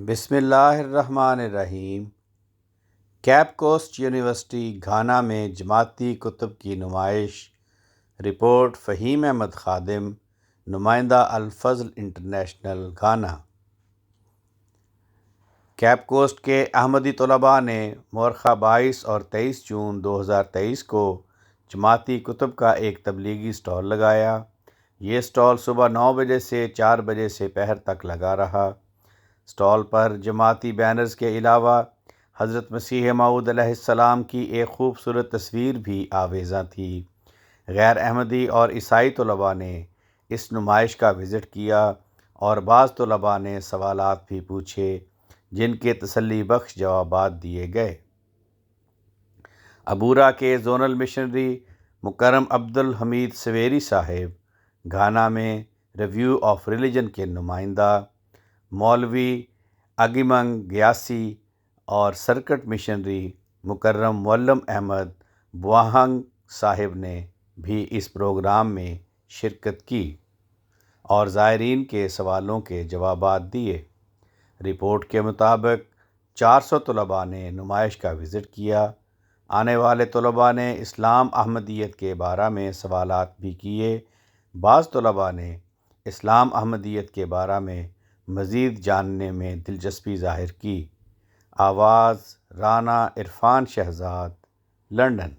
بسم اللہ الرحمن الرحیم۔ کیپ کوسٹ یونیورسٹی گھانا میں جماعتی کتب کی نمائش۔ رپورٹ فہیم احمد خادم، نمائندہ الفضل انٹرنیشنل گھانا۔ کیپ کوسٹ کے احمدی طلباء نے مؤرخہ 22 اور 23 جون 2023 کو جماعتی کتب کا ایک تبلیغی اسٹال لگایا۔ یہ اسٹال صبح 9 بجے سے 4 بجے سے پہر تک لگا رہا۔ اسٹال پر جماعتی بینرز کے علاوہ حضرت مسیح موعود علیہ السلام کی ایک خوبصورت تصویر بھی آویزاں تھی۔ غیر احمدی اور عیسائی طلباء نے اس نمائش کا وزٹ کیا اور بعض طلباء نے سوالات بھی پوچھے جن کے تسلی بخش جوابات دیے گئے۔ عبورہ کے زونل مشنری مکرم عبدالحمید سویری صاحب، گھانا میں ریویو آف ریلیجن کے نمائندہ مولوی اگیمنگ گیاسی اور سرکٹ مشنری مکرم معلم احمد بواہنگ صاحب نے بھی اس پروگرام میں شرکت کی اور زائرین کے سوالوں کے جوابات دیے۔ رپورٹ کے مطابق 400 طلباء نے نمائش کا وزٹ کیا۔ آنے والے طلباء نے اسلام احمدیت کے بارے میں سوالات بھی کیے۔ بعض طلباء نے اسلام احمدیت کے بارے میں مزید جاننے میں دلچسپی ظاہر کی۔ آواز رانا عرفان شہزاد، لندن۔